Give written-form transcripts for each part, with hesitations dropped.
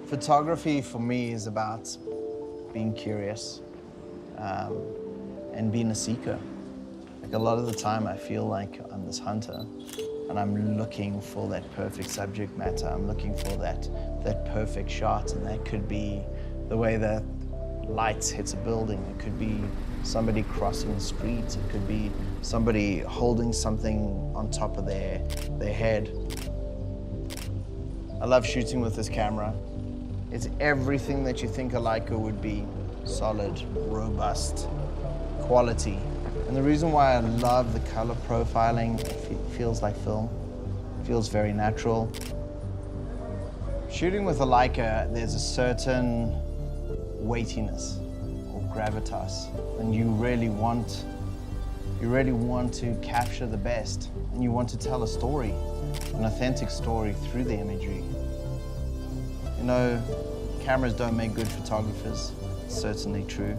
Photography for me is about being curious and being a seeker. Like a lot of the time I feel like I'm this hunter and I'm looking for that perfect subject matter. I'm looking for that perfect shot, and that could be the way that lights hits a building. It could be somebody crossing the street. It could be somebody holding something on top of their head. I love shooting with this camera. It's everything that you think a Leica would be. Solid, robust, quality. And the reason why I love the color profiling, it feels like film. It feels very natural. Shooting with a Leica, there's a certain weightiness or gravitas, and you really want to capture the best, and you want to tell a story, an authentic story through the imagery. You know, cameras don't make good photographers, it's certainly true,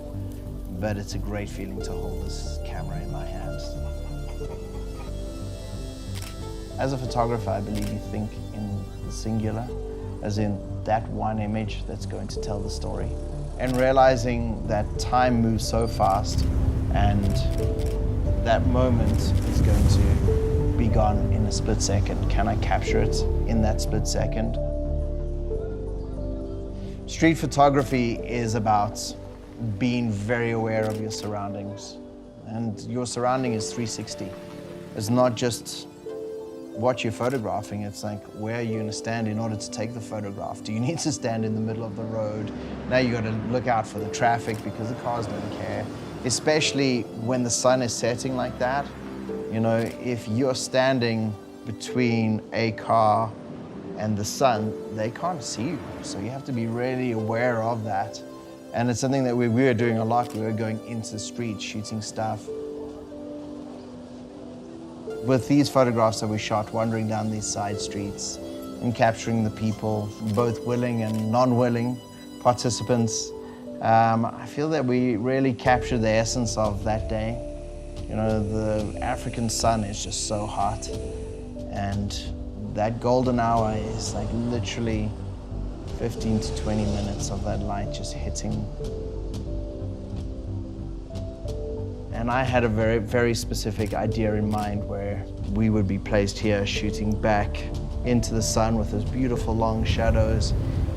but it's a great feeling to hold this camera in my hands. As a photographer, I believe you think in the singular, as in that one image that's going to tell the story. And realizing that time moves so fast and that moment is going to be gone in a split second. Can I capture it in that split second? Street photography is about being very aware of your surroundings. And your surrounding is 360. It's not just what you're photographing, it's like, where are you gonna stand in order to take the photograph? Do you need to stand in the middle of the road? Now you gotta look out for the traffic because the cars don't care. Especially when the sun is setting like that. You know, if you're standing between a car and the sun, they can't see you. So you have to be really aware of that. And it's something that we were doing a lot. We were going into the streets, shooting stuff. With these photographs that we shot, wandering down these side streets and capturing the people, both willing and non-willing participants, I feel that we really captured the essence of that day. You know, the African sun is just so hot, and that golden hour is like literally 15 to 20 minutes of that light just hitting. And I had a very, very specific idea in mind where we would be placed here shooting back into the sun with those beautiful long shadows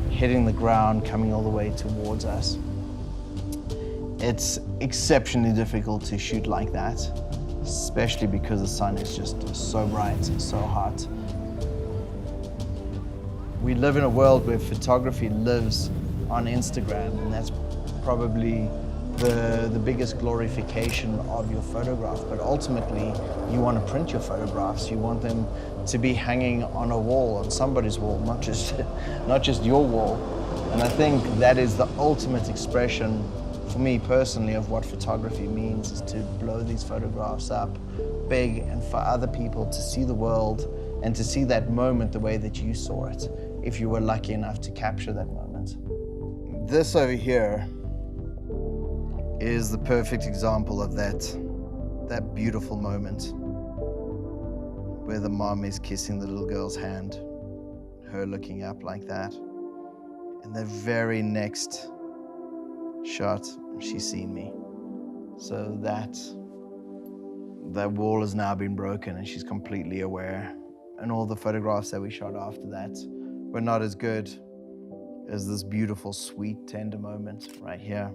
hitting the ground, coming all the way towards us. It's exceptionally difficult to shoot like that, especially because the sun is just so bright, so hot. We live in a world where photography lives on Instagram, and that's probably the biggest glorification of your photograph. But ultimately, you want to print your photographs. You want them to be hanging on a wall, on somebody's wall, not just your wall. And I think that is the ultimate expression, for me personally, of what photography means, is to blow these photographs up big and for other people to see the world and to see that moment the way that you saw it, if you were lucky enough to capture that moment. This over here is the perfect example of that beautiful moment where the mom is kissing the little girl's hand, her looking up like that. And the very next shot, she's seen me. So that wall has now been broken and she's completely aware. And all the photographs that we shot after that were not as good as this beautiful, sweet, tender moment right here.